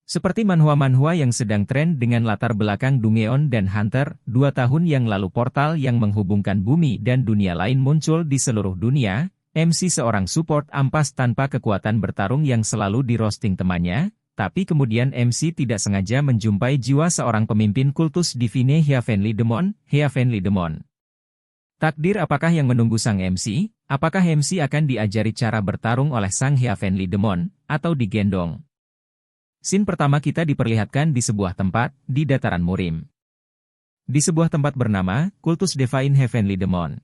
Seperti manhwa-manhwa yang sedang tren dengan latar belakang Dungeon dan Hunter, 2 tahun yang lalu portal yang menghubungkan bumi dan dunia lain muncul di seluruh dunia. MC seorang support ampas tanpa kekuatan bertarung yang selalu di-roasting temannya, tapi kemudian MC tidak sengaja menjumpai jiwa seorang pemimpin kultus Divine Heavenly Demon, Heavenly Demon. Takdir apakah yang menunggu sang MC? Apakah MC akan diajari cara bertarung oleh sang Heavenly Demon, atau digendong? Scene pertama kita diperlihatkan di sebuah tempat, di dataran Murim. Di sebuah tempat bernama, Kultus Divine Heavenly Demon.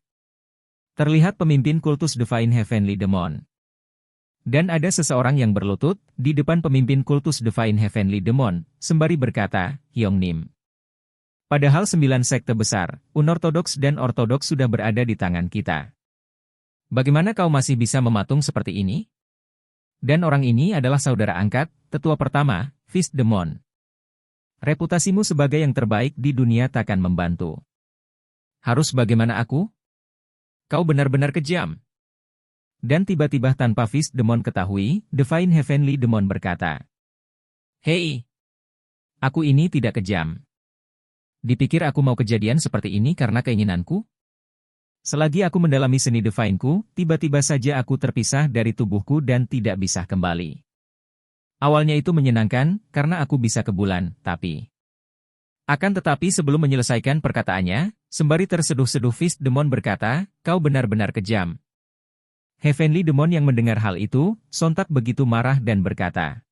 Terlihat pemimpin Kultus Divine Heavenly Demon. Dan ada seseorang yang berlutut, di depan pemimpin Kultus Divine Heavenly Demon, sembari berkata, Hyongnim. Padahal 9 sekte besar, unortodoks dan ortodoks sudah berada di tangan kita. Bagaimana kau masih bisa mematung seperti ini? Dan orang ini adalah saudara angkat, tetua pertama, Fist Demon. Reputasimu sebagai yang terbaik di dunia takkan membantu. Harus bagaimana aku? Kau benar-benar kejam. Dan tiba-tiba tanpa Fist Demon ketahui, Divine Heavenly Demon berkata, Hei, aku ini tidak kejam. Dipikir aku mau kejadian seperti ini karena keinginanku? Selagi aku mendalami seni divine-ku, tiba-tiba saja aku terpisah dari tubuhku dan tidak bisa kembali. Awalnya itu menyenangkan, karena aku bisa ke bulan, tapi... Akan tetapi sebelum menyelesaikan perkataannya, sembari terseduh-seduh Fist Demon berkata, kau benar-benar kejam. Heavenly Demon yang mendengar hal itu, sontak begitu marah dan berkata,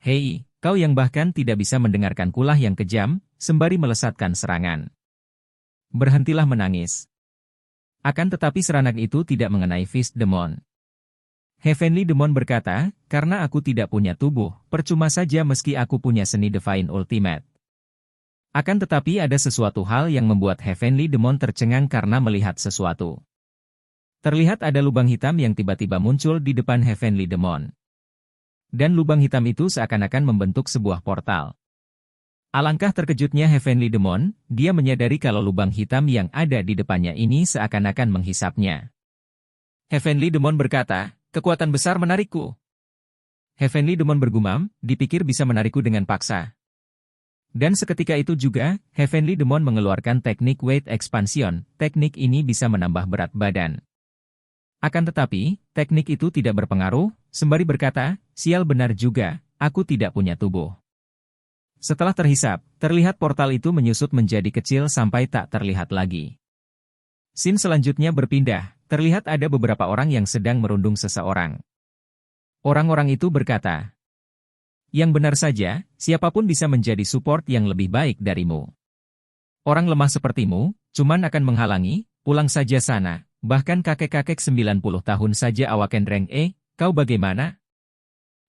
Hei, kau yang bahkan tidak bisa mendengarkan kulah yang kejam, sembari melesatkan serangan. Berhentilah menangis. Akan tetapi serangan itu tidak mengenai Fist Demon. Heavenly Demon berkata, karena aku tidak punya tubuh, percuma saja meski aku punya seni Divine Ultimate. Akan tetapi ada sesuatu hal yang membuat Heavenly Demon tercengang karena melihat sesuatu. Terlihat ada lubang hitam yang tiba-tiba muncul di depan Heavenly Demon. Dan lubang hitam itu seakan-akan membentuk sebuah portal. Alangkah terkejutnya Heavenly Demon, dia menyadari kalau lubang hitam yang ada di depannya ini seakan-akan menghisapnya. Heavenly Demon berkata, kekuatan besar menarikku. Heavenly Demon bergumam, dipikir bisa menarikku dengan paksa. Dan seketika itu juga, Heavenly Demon mengeluarkan teknik weight expansion, teknik ini bisa menambah berat badan. Akan tetapi, teknik itu tidak berpengaruh, sembari berkata, sial benar juga, aku tidak punya tubuh. Setelah terhisap, terlihat portal itu menyusut menjadi kecil sampai tak terlihat lagi. Scene selanjutnya berpindah, terlihat ada beberapa orang yang sedang merundung seseorang. Orang-orang itu berkata, yang benar saja, siapapun bisa menjadi support yang lebih baik darimu. Orang lemah sepertimu, cuman akan menghalangi, pulang saja sana, bahkan kakek-kakek 90 tahun saja awaken rank E, kau bagaimana?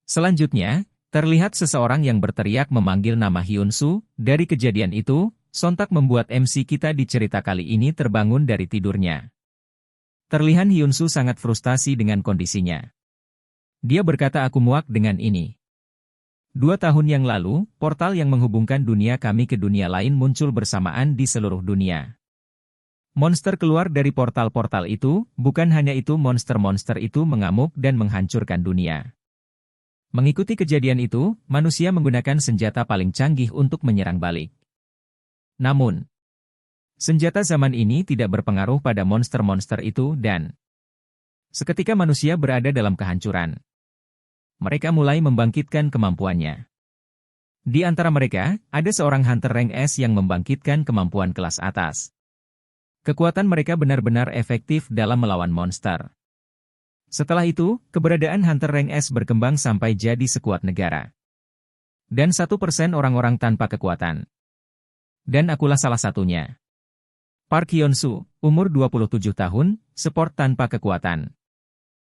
Selanjutnya, terlihat seseorang yang berteriak memanggil nama Hyunsu. Dari kejadian itu, sontak membuat MC kita di cerita kali ini terbangun dari tidurnya. Terlihat Hyunsu sangat frustasi dengan kondisinya. Dia berkata aku muak dengan ini. 2 tahun yang lalu, portal yang menghubungkan dunia kami ke dunia lain muncul bersamaan di seluruh dunia. Monster keluar dari portal-portal itu, bukan hanya itu monster-monster itu mengamuk dan menghancurkan dunia. Mengikuti kejadian itu, manusia menggunakan senjata paling canggih untuk menyerang balik. Namun, senjata zaman ini tidak berpengaruh pada monster-monster itu dan seketika manusia berada dalam kehancuran. Mereka mulai membangkitkan kemampuannya. Di antara mereka, ada seorang hunter rank S yang membangkitkan kemampuan kelas atas. Kekuatan mereka benar-benar efektif dalam melawan monster. Setelah itu, keberadaan Hunter Rank S berkembang sampai jadi sekuat negara. Dan 1% orang-orang tanpa kekuatan. Dan akulah salah satunya. Park Hyunsu, umur 27 tahun, support tanpa kekuatan.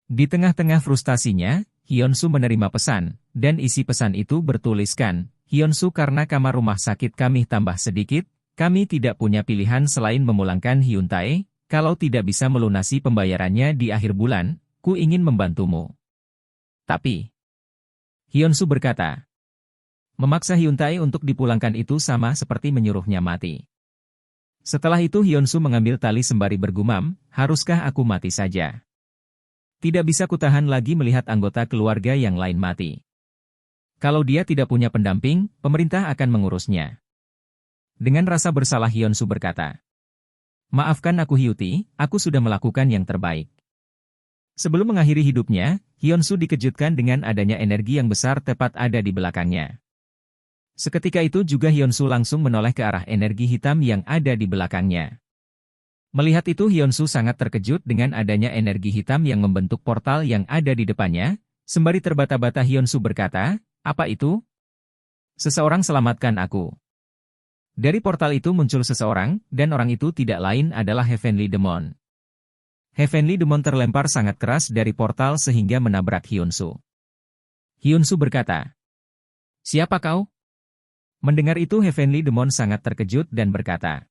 Di tengah-tengah frustasinya, Hyunsu menerima pesan, dan isi pesan itu bertuliskan, Hyunsu karena kamar rumah sakit kami tambah sedikit, kami tidak punya pilihan selain memulangkan Hyuntae, kalau tidak bisa melunasi pembayarannya di akhir bulan, ku ingin membantumu. Tapi, Hyunsu berkata, memaksa Hyuntae untuk dipulangkan itu sama seperti menyuruhnya mati. Setelah itu Hyunsu mengambil tali sembari bergumam, haruskah aku mati saja? Tidak bisa kutahan lagi melihat anggota keluarga yang lain mati. Kalau dia tidak punya pendamping, pemerintah akan mengurusnya. Dengan rasa bersalah Hyun-soo berkata, "Maafkan aku Hyuti, aku sudah melakukan yang terbaik." Sebelum mengakhiri hidupnya, Hyun-soo dikejutkan dengan adanya energi yang besar tepat ada di belakangnya. Seketika itu juga Hyun-soo langsung menoleh ke arah energi hitam yang ada di belakangnya. Melihat itu Hyun-soo sangat terkejut dengan adanya energi hitam yang membentuk portal yang ada di depannya. Sembari terbata-bata Hyun-soo berkata, "Apa itu?" "Seseorang selamatkan aku." Dari portal itu muncul seseorang, dan orang itu tidak lain adalah Heavenly Demon. Heavenly Demon terlempar sangat keras dari portal sehingga menabrak Hyun-soo. Hyun-soo berkata, "Siapa kau?" Mendengar itu Heavenly Demon sangat terkejut dan berkata,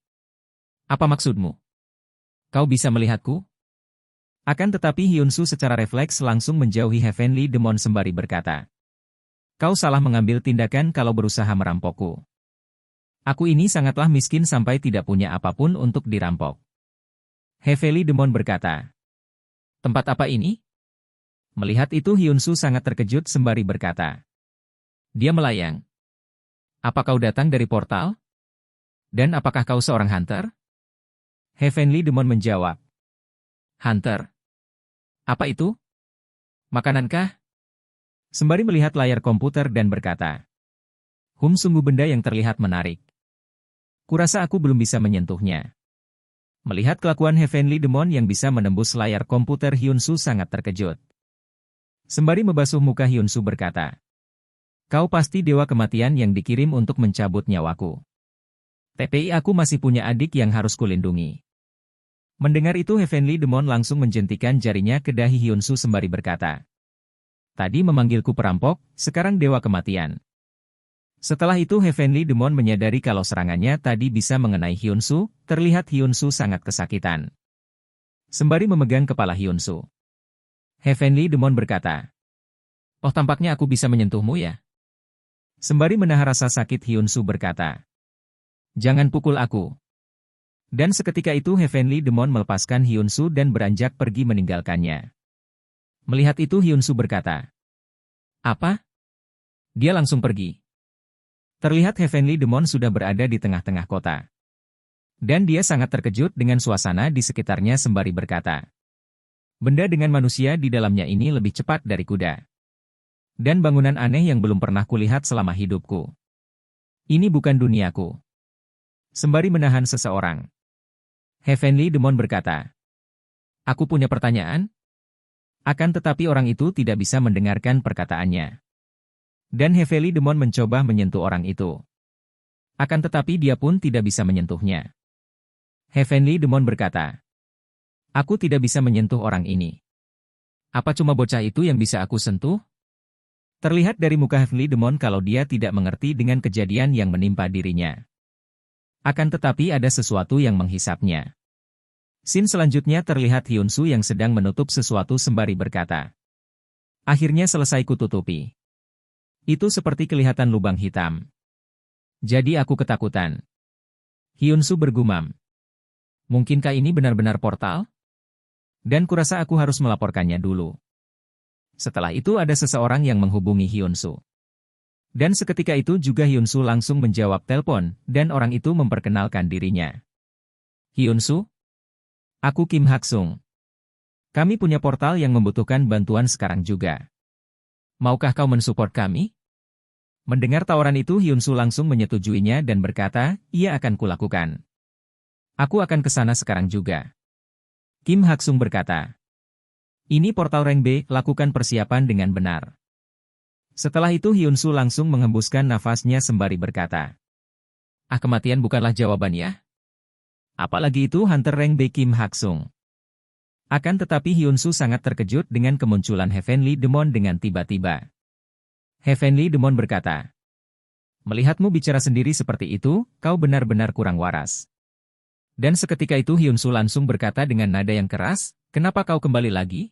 "Apa maksudmu? Kau bisa melihatku?" Akan tetapi Hyun-soo secara refleks langsung menjauhi Heavenly Demon sembari berkata, "Kau salah mengambil tindakan kalau berusaha merampokku. Aku ini sangatlah miskin sampai tidak punya apapun untuk dirampok." Heavenly Demon berkata, "Tempat apa ini?" Melihat itu Hyun-soo sangat terkejut sembari berkata, "Dia melayang. Apa kau datang dari portal? Dan apakah kau seorang hunter?" Heavenly Demon menjawab, "Hunter. Apa itu? Makanankah?" Sembari melihat layar komputer dan berkata, "Sungguh benda yang terlihat menarik. Kurasa aku belum bisa menyentuhnya." Melihat kelakuan Heavenly Demon yang bisa menembus layar komputer Hyun-soo sangat terkejut. Sembari membasuh muka Hyun-soo berkata, "Kau pasti dewa kematian yang dikirim untuk mencabut nyawaku. TPI aku masih punya adik yang harus kulindungi." Mendengar itu Heavenly Demon langsung menjentikan jarinya ke dahi Hyun-soo sembari berkata, "Tadi memanggilku perampok, sekarang dewa kematian." Setelah itu Heavenly Demon menyadari kalau serangannya tadi bisa mengenai Hyun-soo, terlihat Hyun-soo sangat kesakitan. Sembari memegang kepala Hyun-soo, Heavenly Demon berkata, "Oh tampaknya aku bisa menyentuhmu ya?" Sembari menahan rasa sakit Hyun-soo berkata, "Jangan pukul aku." Dan seketika itu Heavenly Demon melepaskan Hyun-soo dan beranjak pergi meninggalkannya. Melihat itu Hyun-soo berkata, "Apa?" Dia langsung pergi. Terlihat Heavenly Demon sudah berada di tengah-tengah kota. Dan dia sangat terkejut dengan suasana di sekitarnya sembari berkata, "Benda dengan manusia di dalamnya ini lebih cepat dari kuda. Dan bangunan aneh yang belum pernah kulihat selama hidupku. Ini bukan duniaku." Sembari menahan seseorang, Heavenly Demon berkata, "Aku punya pertanyaan?" Akan tetapi orang itu tidak bisa mendengarkan perkataannya. Dan Heavenly Demon mencoba menyentuh orang itu. Akan tetapi dia pun tidak bisa menyentuhnya. Heavenly Demon berkata, "Aku tidak bisa menyentuh orang ini. Apa cuma bocah itu yang bisa aku sentuh?" Terlihat dari muka Heavenly Demon kalau dia tidak mengerti dengan kejadian yang menimpa dirinya. Akan tetapi ada sesuatu yang menghisapnya. Scene selanjutnya terlihat Hyun-soo yang sedang menutup sesuatu sembari berkata, "Akhirnya selesai kututupi. Itu seperti kelihatan lubang hitam. Jadi aku ketakutan." Hyun-soo bergumam, "Mungkinkah ini benar-benar portal? Dan kurasa aku harus melaporkannya dulu." Setelah itu ada seseorang yang menghubungi Hyun-soo. Dan seketika itu juga Hyun-soo langsung menjawab telepon, dan orang itu memperkenalkan dirinya. "Hyun-soo? Aku Kim Hak-sung. Kami punya portal yang membutuhkan bantuan sekarang juga. Maukah kau mensupport kami?" Mendengar tawaran itu Hyun-soo langsung menyetujuinya dan berkata, "Iya akan kulakukan. Aku akan ke sana sekarang juga." Kim Hak-sung berkata, "Ini portal rank B, lakukan persiapan dengan benar." Setelah itu Hyun-soo langsung menghembuskan nafasnya sembari berkata, Kematian bukanlah jawaban ya? Apalagi itu Hunter rank B Kim Hak-sung." Akan tetapi Hyun-soo sangat terkejut dengan kemunculan Heavenly Demon dengan tiba-tiba. Heavenly Demon berkata, "Melihatmu bicara sendiri seperti itu, kau benar-benar kurang waras." Dan seketika itu Hyun-soo langsung berkata dengan nada yang keras, "Kenapa kau kembali lagi?"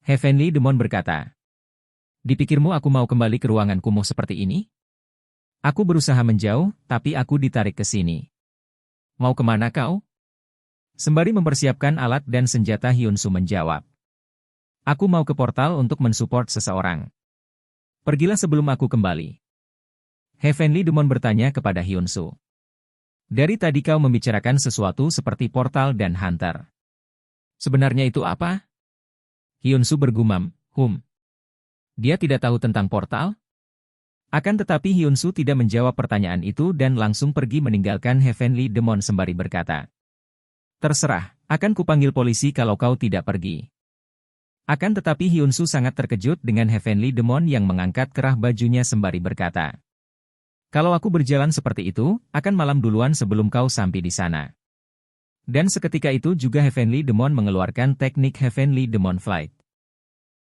Heavenly Demon berkata, "Dipikirmu aku mau kembali ke ruangan kumuh seperti ini? Aku berusaha menjauh, tapi aku ditarik ke sini. Mau kemana kau?" Sembari mempersiapkan alat dan senjata Hyun-soo menjawab, "Aku mau ke portal untuk mensupport seseorang." Pergilah sebelum aku kembali. Heavenly Demon bertanya kepada Hyunsu. Dari tadi kau membicarakan sesuatu seperti portal dan hunter. Sebenarnya itu apa? Hyunsu bergumam, Dia tidak tahu tentang portal? Akan tetapi Hyunsu tidak menjawab pertanyaan itu dan langsung pergi meninggalkan Heavenly Demon sembari berkata. Terserah, akan kupanggil polisi kalau kau tidak pergi. Akan tetapi Hyunsu sangat terkejut dengan Heavenly Demon yang mengangkat kerah bajunya sembari berkata. Kalau aku berjalan seperti itu, akan malam duluan sebelum kau sampai di sana. Dan seketika itu juga Heavenly Demon mengeluarkan teknik Heavenly Demon Flight.